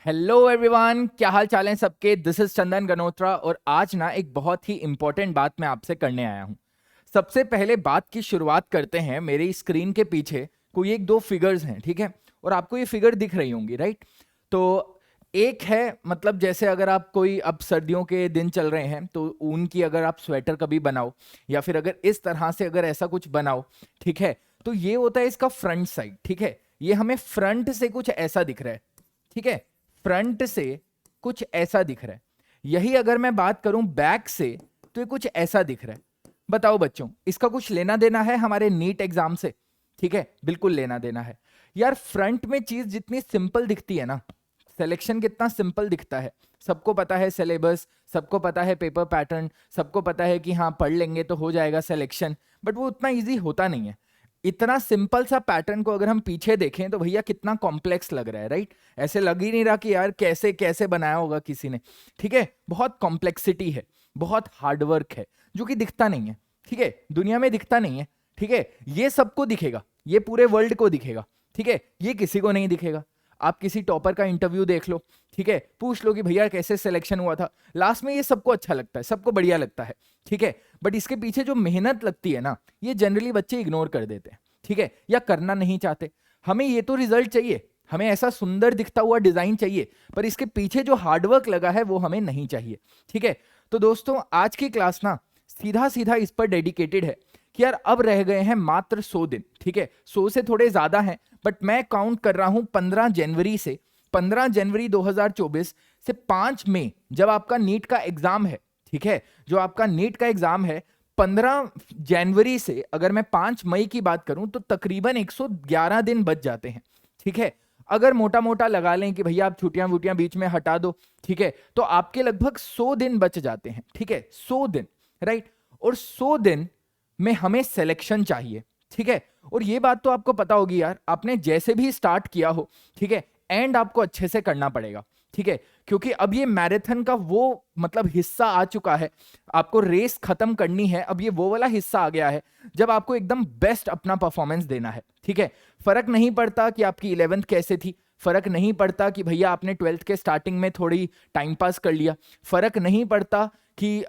Hello everyone, क्या हाल चाल है सबके। दिस इज चंदन गनोत्रा और आज ना एक बहुत ही इंपॉर्टेंट बात मैं आपसे करने आया हूं। सबसे पहले बात की शुरुआत करते हैं। मेरी स्क्रीन के पीछे कोई एक दो फिगर्स हैं, ठीक है, और आपको ये फिगर दिख रही होंगी, राइट। तो एक है, मतलब जैसे अगर आप कोई, अब सर्दियों के दिन चल रहे हैं तो ऊन की अगर आप स्वेटर कभी बनाओ या फिर अगर इस तरह से अगर ऐसा कुछ बनाओ, ठीक है, तो ये होता है इसका फ्रंट साइड, ठीक है। ये हमें फ्रंट से कुछ ऐसा दिख रहा है, ठीक है, फ्रंट से कुछ ऐसा दिख रहा है। यही अगर मैं बात करूं बैक से तो ये कुछ ऐसा दिख रहा है। बताओ बच्चों, इसका कुछ लेना देना है हमारे नीट एग्जाम से? ठीक है, बिल्कुल लेना देना है यार। फ्रंट में चीज जितनी सिंपल दिखती है ना, सिलेक्शन कितना सिंपल दिखता है। सबको पता है सिलेबस, सबको पता है पेपर पैटर्न, सबको पता है कि हाँ पढ़ लेंगे तो हो जाएगा सिलेक्शन, बट वो उतना इजी होता नहीं है। इतना सिंपल सा पैटर्न को अगर हम पीछे देखें तो भैया कितना कॉम्प्लेक्स लग रहा है, राइट। ऐसे लग ही नहीं रहा कि यार कैसे कैसे बनाया होगा किसी ने, ठीक है। बहुत कॉम्प्लेक्सिटी है, बहुत हार्डवर्क है, जो कि दिखता नहीं है, ठीक है, दुनिया में दिखता नहीं है, ठीक है। ये सबको दिखेगा, ये पूरे वर्ल्ड को दिखेगा, ठीक है, ये किसी को नहीं दिखेगा। आप किसी टॉपर का इंटरव्यू देख लो, ठीक है, पूछ लो कि भैया कैसे सिलेक्शन हुआ था, लास्ट में ये सबको अच्छा लगता है, सबको बढ़िया लगता है, ठीक है। बट इसके पीछे जो मेहनत लगती है ना, ये जनरली बच्चे इग्नोर कर देते हैं, ठीक है, या करना नहीं चाहते। हमें ये तो रिजल्ट चाहिए, हमें ऐसा सुंदर दिखता हुआ डिजाइन चाहिए, पर इसके पीछे जो हार्डवर्क लगा है वो हमें नहीं चाहिए, ठीक है। तो दोस्तों, आज की क्लास ना सीधा सीधा इस पर डेडिकेटेड है कि यार अब रह गए हैं मात्र 100 दिन, ठीक है, 100 से थोड़े ज्यादा हैं, बट मैं काउंट कर रहा हूं 15 जनवरी से, 15 जनवरी 2024 से 5 मई जब आपका नीट का एग्जाम है, ठीक है, जो आपका नीट का एग्जाम है 15 जनवरी से अगर मैं 5 मई की बात करूं तो तकरीबन 111 दिन बच जाते हैं, ठीक है। अगर मोटा मोटा लगा लें कि भैया आप छुट्टियां वुट्टियां बीच में हटा दो, ठीक है, तो आपके लगभग 100 दिन बच जाते हैं, ठीक है, 100 दिन, राइट। और 100 दिन में हमें सिलेक्शन चाहिए, ठीक है। और ये बात तो आपको पता होगी यार, आपने जैसे भी स्टार्ट किया हो, ठीक है, एंड आपको अच्छे से करना पड़ेगा, ठीक है, क्योंकि अब ये मैराथन का वो मतलब हिस्सा आ चुका है। आपको रेस खत्म करनी है, अब ये वो वाला हिस्सा आ गया है जब आपको एकदम बेस्ट अपना परफॉर्मेंस देना है, ठीक है। फर्क नहीं पड़ता कि आपकी 11th कैसे थी, फर्क नहीं पड़ता कि भैया आपने 12th के स्टार्टिंग में थोड़ी टाइम पास कर लिया, फर्क नहीं पड़ता कि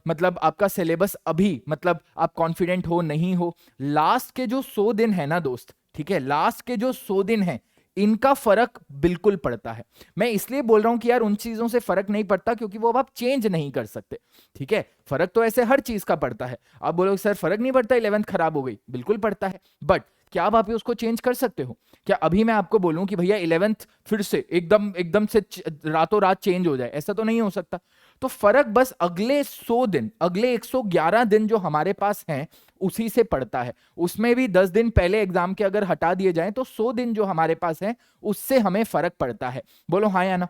मतलब आपका सिलेबस अभी मतलब आप कॉन्फिडेंट हो नहीं हो। लास्ट के जो 100 दिन है ना दोस्त, ठीक है, लास्ट के जो 100 दिन है इनका फर्क बिल्कुल पड़ता है। मैं इसलिए बोल रहा हूं कि यार उन चीजों से फर्क नहीं पड़ता क्योंकि वो अब आप चेंज नहीं कर सकते, ठीक है। फर्क तो ऐसे हर चीज का पड़ता है। आप बोलोगे सर फर्क नहीं पड़ता, 11th खराब हो गई, बिल्कुल पड़ता है, बट क्या आप उसको चेंज कर सकते हो? क्या अभी मैं आपको बोलूं कि भैया 11th फिर से एकदम एकदम से रातों रात चेंज हो जाए? ऐसा तो नहीं हो सकता। तो फर्क बस अगले 100 दिन, अगले 111 दिन जो हमारे पास हैं उसी से पड़ता है। उसमें भी 10 दिन पहले एग्जाम के अगर हटा दिए जाएं तो 100 दिन जो हमारे पास हैं उससे हमें फर्क पड़ता है। बोलो हाँ या ना?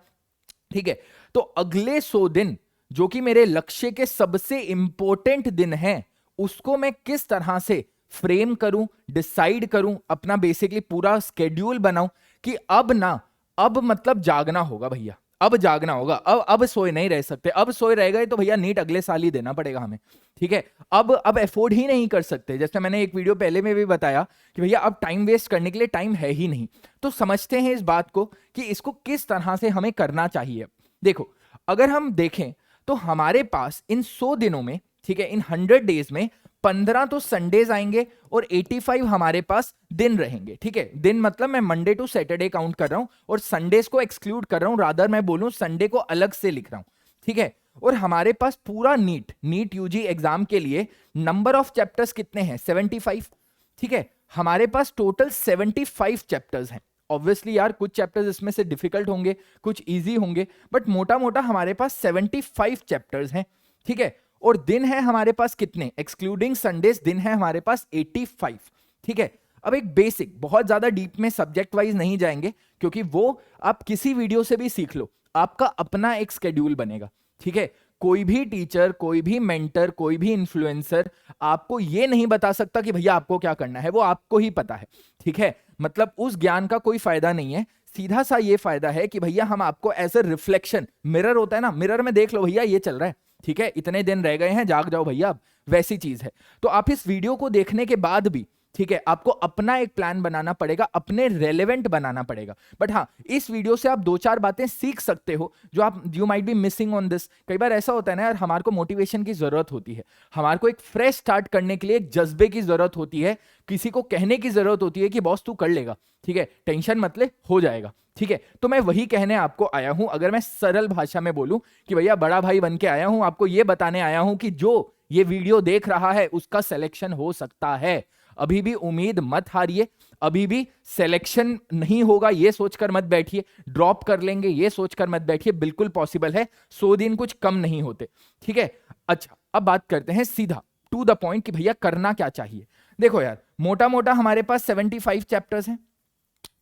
ठीक है। तो अगले 100 दिन जो कि मेरे लक्ष्य के सबसे इंपॉर्टेंट दिन हैं, उसको मैं किस तरह से फ्रेम करूं, डिसाइड करूं, अपना बेसिकली पूरा स्केड्यूल बनाऊं कि अब ना, अब मतलब जागना होगा भैया, अब जागना होगा, अब सोए नहीं रह सकते। अब सोए रह गए तो भैया नीट अगले साल ही देना पड़ेगा हमें, ठीक है। अब एफोर्ड ही नहीं कर सकते। जैसे मैंने एक वीडियो पहले में भी बताया कि भैया अब टाइम वेस्ट करने के लिए टाइम है ही नहीं। तो समझते हैं इस बात को कि इसको किस तरह से हमें करना चाहिए। देखो, अगर हम देखें तो हमारे पास इन 100 दिनों में, ठीक है, इन 100 डेज में 15 तो संडेज आएंगे और 85 हमारे पास दिन रहेंगे, ठीक है। दिन मतलब मैं मंडे टू सैटरडे काउंट कर रहा हूं और संडेज को एक्सक्लूड कर रहा हूं, रादर मैं बोलूं संडे को अलग से लिख रहा हूं, ठीक है। और हमारे पास पूरा नीट यूजी एग्जाम के लिए नंबर ऑफ चैप्टर्स कितने हैं? 75, ठीक है। हमारे पास टोटल 75 चैप्टर्स हैं। ऑब्वियसली यार कुछ चैप्टर्स इसमें से डिफिकल्ट होंगे, कुछ इजी होंगे, बट मोटा मोटा हमारे पास 75 चैप्टर्स हैं, ठीक है। और दिन है हमारे पास कितने? एक्सक्लूडिंग संडेज दिन है हमारे पास 85, ठीक है। अब एक बेसिक, बहुत ज्यादा डीप में सब्जेक्ट वाइज नहीं जाएंगे क्योंकि वो आप किसी वीडियो से भी सीख लो, आपका अपना एक स्केड्यूल बनेगा, ठीक है। कोई भी टीचर, कोई भी मेंटर, कोई भी इन्फ्लुएंसर आपको ये नहीं बता सकता कि भैया आपको क्या करना है, वो आपको ही पता है, ठीक है। मतलब उस ज्ञान का कोई फायदा नहीं है। सीधा सा ये फायदा है कि भैया हम आपको एज ए रिफ्लेक्शन, मिरर होता है ना, मिरर में देख लो भैया ये चल रहा है, ठीक है, इतने दिन रह गए हैं, जाग जाओ भैया अब, वैसी चीज है। तो आप इस वीडियो को देखने के बाद भी ठीक है, आपको अपना एक प्लान बनाना पड़ेगा, अपने रेलेवेंट बनाना पड़ेगा। बट हाँ, इस वीडियो से आप 2-4 बातें सीख सकते हो जो आप you might be missing on this. कई बार ऐसा होता है ना यार, हमारे को मोटिवेशन की जरूरत होती है, हमारे को एक फ्रेश स्टार्ट करने के लिए एक जज्बे की जरूरत होती है, किसी को कहने की जरूरत होती है कि बॉस तू कर लेगा, ठीक है, टेंशन मत ले, हो जाएगा, ठीक है। तो मैं वही कहने आपको आया हूं। अगर मैं सरल भाषा में बोलूं कि भैया बड़ा भाई बन के आया हूं, आपको यह बताने आया हूं कि जो ये वीडियो देख रहा है उसका सिलेक्शन हो सकता है। अभी भी उम्मीद मत हारिए, अभी भी सिलेक्शन नहीं होगा ये सोचकर मत बैठिए, ड्रॉप कर लेंगे ये सोचकर मत बैठिए, बिल्कुल पॉसिबल है, 100 दिन कुछ कम नहीं होते, ठीक है। अच्छा, अब बात करते हैं सीधा टू द पॉइंट कि भैया करना क्या चाहिए। देखो यार, मोटा मोटा हमारे पास 75 चैप्टर्स हैं,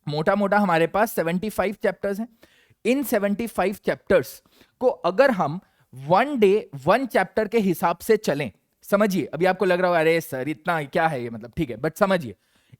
मोटा मोटा हमारे पास 75 चैप्टर्स हैं। इन 75 चैप्टर्स को अगर हम 1 डे 1 चैप्टर के हिसाब से चलें, समझिए, अभी आपको लग रहा होगा अरे सर इतना क्या है ये, मतलब ठीक है, बट समझिए,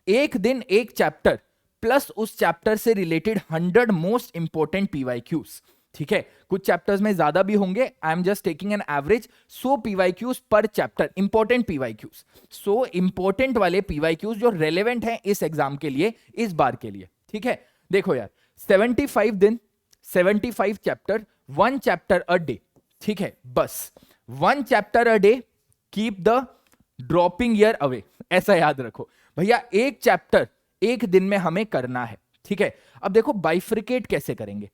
एक दिन एक चैप्टर प्लस उस चैप्टर से रिलेटेड 100 मोस्ट इंपोर्टेंट पीवाईक्यूज, ठीक है। कुछ चैप्टर्स में ज्यादा भी होंगे, I am just taking an average, 100 PYQs पर चैप्टर, इंपॉर्टेंट पीवाईक्यूज, 100 इंपॉर्टेंट वाले पीवाईक्यूज जो रेलेवेंट हैं इस एग्जाम के लिए, इस बार के लिए, ठीक है। देखो यार, 75 दिन, 75 चैप्टर, 1 चैप्टर अ डे, ठीक है, बस 1 chapter a day, keep the dropping year away, ऐसा याद रखो भैया। एक चैप्टर एक दिन में हमें करना है, ठीक है। अब देखो बाइफ्रिकेट कैसे करेंगे,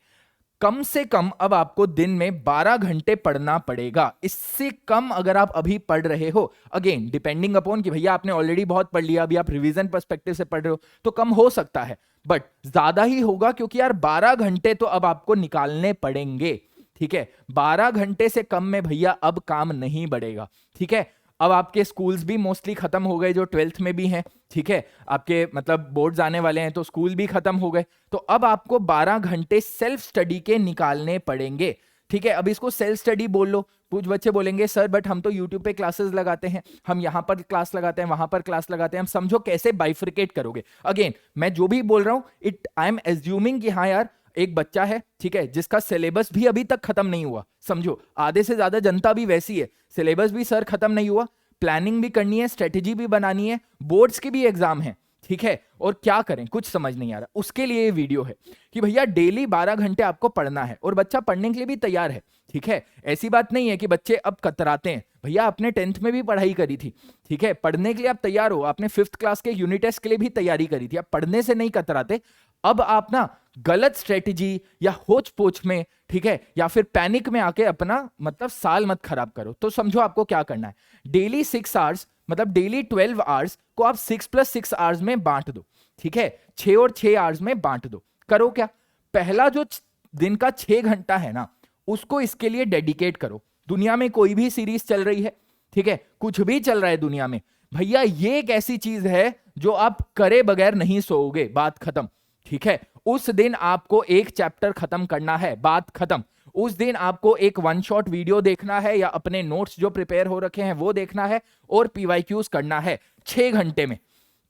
कम से कम अब आपको दिन में 12 घंटे पढ़ना पड़ेगा। इससे कम अगर आप अभी पढ़ रहे हो, अगेन डिपेंडिंग अपॉन कि भैया आपने ऑलरेडी बहुत पढ़ लिया, अभी आप रिवीजन पर्सपेक्टिव से पढ़ रहे हो तो कम हो सकता है, बट ज्यादा ही होगा, क्योंकि यार 12 घंटे तो अब आपको निकालने पड़ेंगे, ठीक है। 12 घंटे से कम में भैया अब काम नहीं बढ़ेगा, ठीक है। अब आपके स्कूल्स भी मोस्टली खत्म हो गए, जो 12th में भी हैं, ठीक है, आपके मतलब बोर्ड्स आने वाले हैं तो स्कूल भी खत्म हो गए, तो अब आपको 12 घंटे सेल्फ स्टडी के निकालने पड़ेंगे, ठीक है। अब इसको सेल्फ स्टडी बोल लो, कुछ बच्चे बोलेंगे सर बट हम तो यूट्यूब पे क्लासेस लगाते हैं, हम यहां पर क्लास लगाते हैं, वहां पर क्लास लगाते हैं, हम समझो कैसे बाइफ्रिकेट करोगे। अगेन मैं जो भी बोल रहा हूं, इट आई एम एज्यूमिंग कि हाँ यार एक बच्चा है, ठीक है, जिसका सिलेबस भी अभी तक खत्म नहीं हुआ, समझो आधे से ज्यादा जनता भी वैसी है, सिलेबस भी सर खत्म नहीं हुआ, प्लानिंग भी करनी है, स्ट्रेटेजी भी बनानी है, बोर्ड्स के भी एग्जाम है, ठीक है, और क्या करें कुछ समझ नहीं आ रहा। उसके लिए ये वीडियो है कि भैया डेली 12 घंटे आपको पढ़ना है, और बच्चा पढ़ने के लिए भी तैयार है, ठीक है। ऐसी बात नहीं है कि बच्चे अब कतराते हैं, भैया आपने 10th में भी पढ़ाई करी थी, ठीक है, पढ़ने के लिए आप तैयार हो, आपने 5th क्लास के यूनिट टेस्ट के लिए भी तैयारी करी थी, आप पढ़ने से नहीं कतराते। अब आप ना गलत स्ट्रेटेजी या होच पोच में, ठीक है, या फिर पैनिक में आके अपना मतलब साल मत खराब करो। तो समझो आपको क्या करना है, डेली 6 आवर्स मतलब डेली 12 आवर्स को आप 6 + 6 आवर्स में बांट दो, ठीक है, 6 और 6 आवर्स में बांट दो। करो क्या, पहला जो दिन का 6 घंटा है ना, उसको इसके लिए डेडिकेट करो। दुनिया में कोई भी सीरीज चल रही है, ठीक है, कुछ भी चल रहा है दुनिया में, भैया ये एक ऐसी चीज है जो आप करे बगैर नहीं सोओगे, बात खत्म, ठीक है। उस दिन आपको एक चैप्टर खत्म करना है, बात खत्म। उस दिन आपको एक 1 शॉट वीडियो देखना है या अपने नोट्स जो प्रिपेयर हो रखे हैं वो देखना है, और पीवाईक्यूज करना है 6 घंटे में।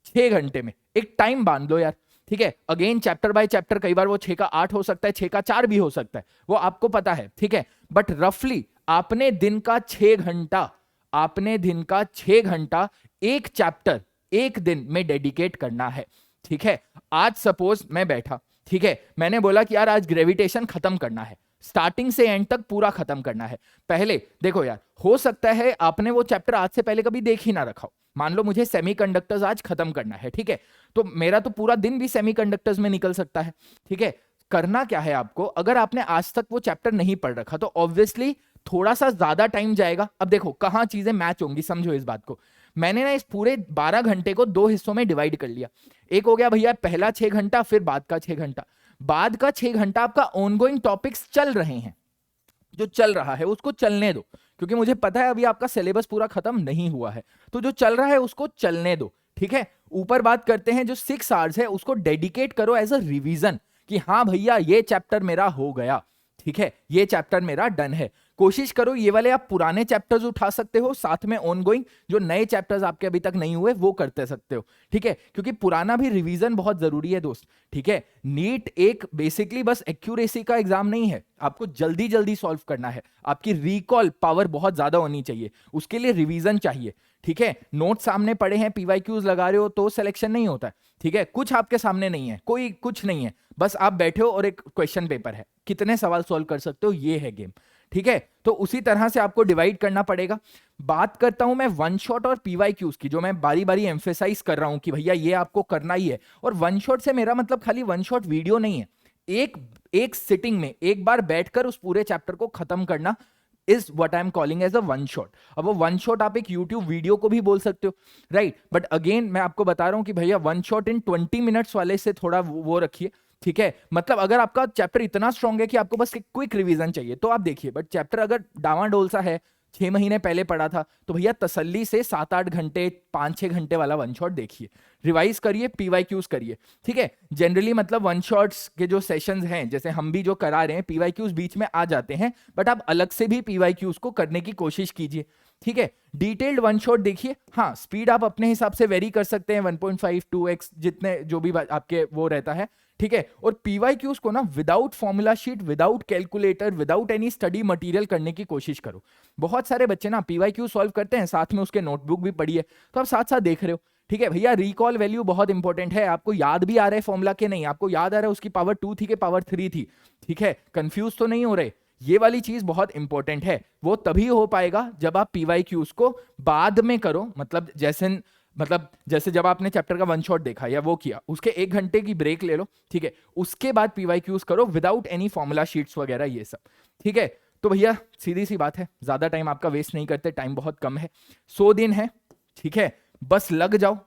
6 घंटे में एक टाइम बांध दो यार, ठीक है। अगेन चैप्टर बाय चैप्टर, कई बार वो 6 का 8 हो सकता है, 6 का 4 भी हो सकता है, वो आपको पता है, ठीक है। बट रफली आपने दिन का 6 घंटा, आपने दिन का 6 घंटा एक चैप्टर एक दिन में डेडिकेट करना है, ठीक है। आज सपोज मैं बैठा, ठीक है, मैंने बोला कि यार आज ग्रेविटेशन खत्म करना है, स्टार्टिंग से एंड तक पूरा खत्म करना है। पहले देखो यार, हो सकता है आपने वो चैप्टर आज से पहले कभी देख ही ना रखा हो। मान लो मुझे सेमीकंडक्टर्स आज खत्म करना है, ठीक है, तो मेरा तो पूरा दिन भी सेमीकंडक्टर्स में निकल सकता है, ठीक है। करना क्या है आपको, अगर आपने आज तक वो चैप्टर नहीं पढ़ रखा तो ऑब्वियसली थोड़ा सा ज्यादा टाइम जाएगा। अब देखो कहां चीजें मैच होंगी, समझो इस बात को। मैंने ना इस पूरे 12 घंटे को 2 हिस्सों में डिवाइड कर लिया। एक हो गया भैया पहला 6 घंटा, फिर बाद का 6 घंटा। बाद का 6 घंटा आपका ऑनगोइंग टॉपिक्स चल रहे हैं, जो चल रहा है उसको चलने दो, क्योंकि मुझे पता है अभी आपका सिलेबस पूरा खत्म नहीं हुआ है, तो जो चल रहा है उसको चलने दो, ठीक है। ऊपर बात करते हैं, जो 6 आवर्स है उसको डेडिकेट करो एज अ रिवीजन, कि हाँ भैया ये चैप्टर मेरा हो गया, ठीक है, ये चैप्टर मेरा डन है। कोशिश करो ये वाले आप पुराने चैप्टर्स उठा सकते हो, साथ में ऑनगोइंग जो नए चैप्टर्स आपके अभी तक नहीं हुए वो करते सकते हो, ठीक है, क्योंकि पुराना भी रिवीजन बहुत जरूरी है दोस्त, ठीक है। नीट एक बेसिकली बस एक्यूरेसी का एग्जाम नहीं है, आपको जल्दी जल्दी सॉल्व करना है, आपकी रिकॉल पावर बहुत ज्यादा होनी चाहिए, उसके लिए रिवीजन चाहिए, ठीक है। नोट सामने पड़े हैं, पीवाईक्यूज लगा रहे हो तो सिलेक्शन नहीं होता है, ठीक है। कुछ आपके सामने नहीं है, कोई कुछ नहीं है, बस आप बैठे हो और एक क्वेश्चन पेपर है, कितने सवाल सॉल्व कर सकते हो, ये है गेम, ठीक है। तो उसी तरह से आपको डिवाइड करना पड़ेगा। बात करता हूं मैं वन शॉट और पीवाईक्यूज की, जो मैं बारी बारी एम्फेसाइज कर रहा हूं कि भैया ये आपको करना ही है। और वन शॉट से मेरा मतलब खाली वन शॉट वीडियो नहीं है, एक सिटिंग में एक बार बैठकर उस पूरे चैप्टर को खत्म करना is what I am calling as a one shot. अब वो वन शॉट आप एक YouTube वीडियो को भी बोल सकते हो, राइट, बट अगेन मैं आपको बता रहा हूं कि भैया वन शॉट इन 20 मिनट्स वाले से थोड़ा वो रखिए, ठीक है। मतलब अगर आपका चैप्टर इतना स्ट्रांग है कि आपको बस एक क्विक रिवीजन चाहिए तो आप देखिए, बट चैप्टर अगर डावाडोल सा है, 6 महीने पहले पढ़ा था, तो भैया तसल्ली से 7-8 घंटे 5-6 घंटे वाला वन शॉट देखिए, रिवाइज करिए, पीवाईक्यूज करिए, ठीक है। जनरली मतलब वन शॉट्स के जो सेशंस हैं, जैसे हम भी जो करा रहे हैं, पीवाईक्यूज बीच में आ जाते हैं, बट आप अलग से भी पीवाईक्यूज को करने की कोशिश कीजिए, ठीक है। डिटेल्ड वन शॉट देखिए, हाँ स्पीड आप अपने हिसाब से वेरी कर सकते हैं, 1.5 2x जितने जो भी आपके वो रहता है, ठीक है। और पीवाईक्यूज को ना without formula sheet, without calculator, without any study material करने की कोशिश करो। बहुत सारे बच्चे ना पीवाईक्यू सॉल्व करते हैं, साथ में उसके नोटबुक भी पढ़ी है, तो आप साथ साथ देख रहे हो, ठीक है भैया। रिकॉल वैल्यू बहुत इंपॉर्टेंट है, आपको याद भी आ रहा है फॉर्मूला के नहीं, आपको याद आ रहा है उसकी पावर 2 थी कि पावर 3 थी, ठीक है, कंफ्यूज तो नहीं हो रहे। ये वाली चीज बहुत इंपॉर्टेंट है, वो तभी हो पाएगा जब आप पीवाईक्यूज को बाद में करो, मतलब जैसे जब आपने चैप्टर का वन शॉट देखा या वो किया, उसके 1 घंटे की ब्रेक ले लो, ठीक है, उसके बाद पीवाईक्यूज करो विदाउट एनी फॉर्मूला शीट्स वगैरह ये सब, ठीक है। तो भैया सीधी सी बात है, ज्यादा टाइम आपका वेस्ट नहीं करते, टाइम बहुत कम है, 100 दिन है, ठीक है, बस लग जाओ,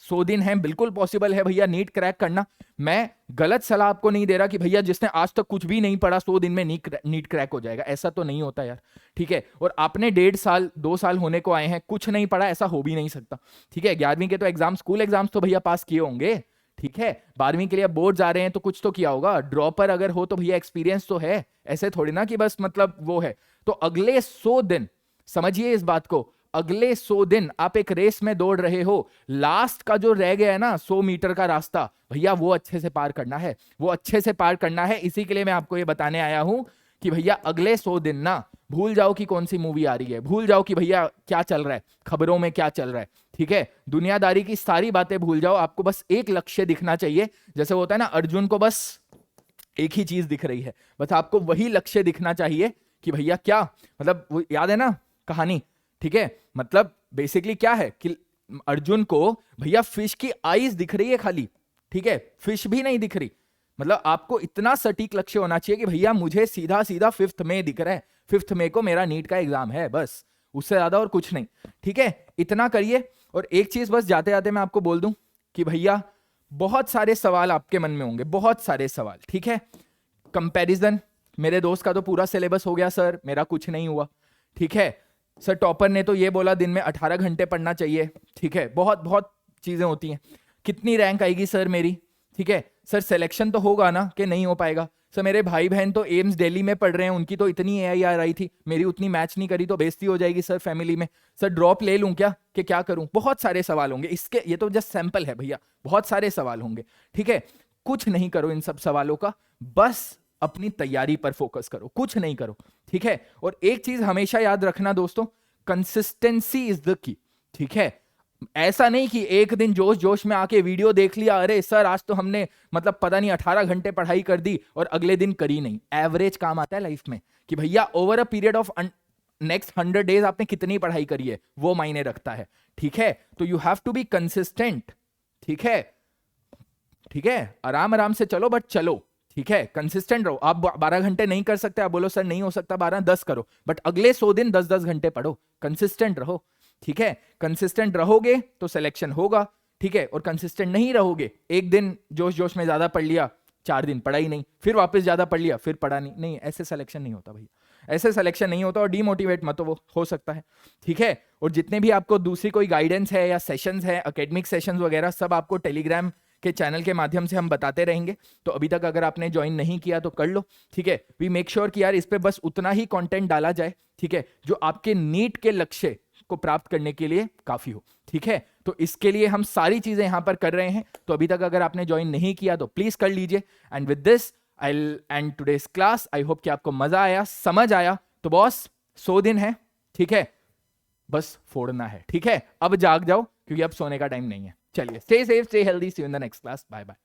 100 दिन है, बिल्कुल पॉसिबल है भैया नीट क्रैक करना। मैं गलत सलाह आपको नहीं दे रहा कि भैया जिसने आज तक कुछ भी नहीं पढ़ा 100 दिन में नीट क्रैक हो जाएगा, ऐसा तो नहीं होता यार, ठीक है। और आपने 1.5 साल 2 साल होने को आए हैं, कुछ नहीं पढ़ा, ऐसा हो भी नहीं सकता, ठीक है। 11वीं के तो एग्जाम, स्कूल एग्जाम्स तो भैया पास किए होंगे, ठीक है। 12वीं के लिए बोर्ड जा रहे हैं तो कुछ तो किया होगा, ड्रॉपर अगर हो तो भैया एक्सपीरियंस तो है, ऐसे थोड़ी ना कि बस मतलब वो है। तो अगले 100 दिन समझिए इस बात को, अगले 100 दिन आप एक रेस में दौड़ रहे हो, लास्ट का जो रह गया है ना 100 मीटर का रास्ता, भैया वो अच्छे से पार करना है, वो अच्छे से पार करना है। इसी के लिए मैं आपको ये बताने आया हूं कि भैया अगले 100 दिन ना भूल जाओ कि कौन सी मूवी आ रही है, भूल जाओ कि भैया क्या चल रहा है, खबरों में क्या चल रहा है, ठीक है। दुनियादारी की सारी बातें भूल जाओ, आपको बस एक लक्ष्य दिखना चाहिए। जैसे होता है ना, अर्जुन को बस एक ही चीज दिख रही है, बस आपको वही लक्ष्य दिखना चाहिए कि भैया क्या, मतलब वो याद है ना कहानी, ठीक है। मतलब बेसिकली क्या है कि अर्जुन को भैया फिश की आईज दिख रही है खाली, ठीक है, फिश भी नहीं दिख रही। मतलब आपको इतना सटीक लक्ष्य होना चाहिए कि भैया मुझे सीधा सीधा 5th मई दिख रहा है, 5th मई को मेरा नीट का एग्जाम है, बस उससे ज्यादा और कुछ नहीं, ठीक है। इतना करिए। और एक चीज बस जाते जाते मैं आपको बोल दूं कि भैया बहुत सारे सवाल आपके मन में होंगे, बहुत सारे सवाल, ठीक है। कंपैरिजन, मेरे दोस्त का तो पूरा सिलेबस हो गया सर, मेरा कुछ नहीं हुआ, ठीक है। सर टॉपर ने तो ये बोला दिन में 18 घंटे पढ़ना चाहिए, ठीक है। बहुत बहुत चीजें होती हैं। कितनी रैंक आएगी सर मेरी, ठीक है। सर सिलेक्शन तो होगा ना कि नहीं हो पाएगा। सर मेरे भाई बहन तो एम्स दिल्ली में पढ़ रहे हैं, उनकी तो इतनी AIR आई थी, मेरी उतनी मैच नहीं करी तो बेइज्जती हो जाएगी सर फैमिली में। सर ड्रॉप ले लूं क्या, कि क्या करूं। बहुत सारे सवाल होंगे इसके, ये तो जस्ट सैंपल है भैया, बहुत सारे सवाल होंगे, ठीक है। कुछ नहीं करो इन सब सवालों का, बस अपनी तैयारी पर फोकस करो, कुछ नहीं करो, ठीक है। और एक चीज हमेशा याद रखना दोस्तों, कंसिस्टेंसी इज द की, ठीक है। ऐसा नहीं कि एक दिन जोश जोश में आके वीडियो देख लिया, अरे सर आज तो हमने मतलब पता नहीं 18 घंटे पढ़ाई कर दी, और अगले दिन करी नहीं। एवरेज काम आता है लाइफ में कि भैया over a period of next 100 days आपने कितनी पढ़ाई करी है, वो मायने रखता है, ठीक है। तो you have to be consistent, ठीक है, ठीक है। आराम आराम से चलो, बट चलो, ठीक है, कंसिस्टेंट रहो। आप 12 घंटे नहीं कर सकते, आप बोलो सर नहीं हो सकता 12-10 करो, बट अगले 100 दिन 10-10 घंटे पढ़ो, कंसिस्टेंट रहो, ठीक है। कंसिस्टेंट रहोगे तो सिलेक्शन होगा, ठीक है। और कंसिस्टेंट नहीं रहोगे, एक दिन जोश जोश में ज्यादा पढ़ लिया, 4 दिन पढ़ा ही नहीं, फिर वापस ज्यादा पढ़ लिया, फिर पढ़ा नहीं, नहीं ऐसे सिलेक्शन नहीं होता भैया, ऐसे सिलेक्शन नहीं होता। और डीमोटिवेट मत हो सकता है, ठीक है। और जितने भी आपको दूसरी कोई गाइडेंस है या सेशंस है, एकेडमिक सेशंस वगैरह, सब आपको टेलीग्राम के चैनल के माध्यम से हम बताते रहेंगे। तो अभी तक अगर आपने ज्वाइन नहीं किया तो कर लो, ठीक है। वी मेक श्योर कि यार इस पे बस उतना ही कंटेंट डाला जाए, ठीक है, जो आपके नीट के लक्ष्य को प्राप्त करने के लिए काफी हो, ठीक है। तो इसके लिए हम सारी चीजें यहां पर कर रहे हैं। तो अभी तक अगर आपने ज्वाइन नहीं किया तो प्लीज कर लीजिए। And with this I will and today's class. I hope कि आपको मजा आया, समझ आया। तो बॉस 100 दिन है, ठीक है, बस फोड़ना है, ठीक है। अब जाग जाओ क्योंकि अब सोने का टाइम नहीं है। चलिए, stay safe, stay healthy, see you in the next class, bye bye.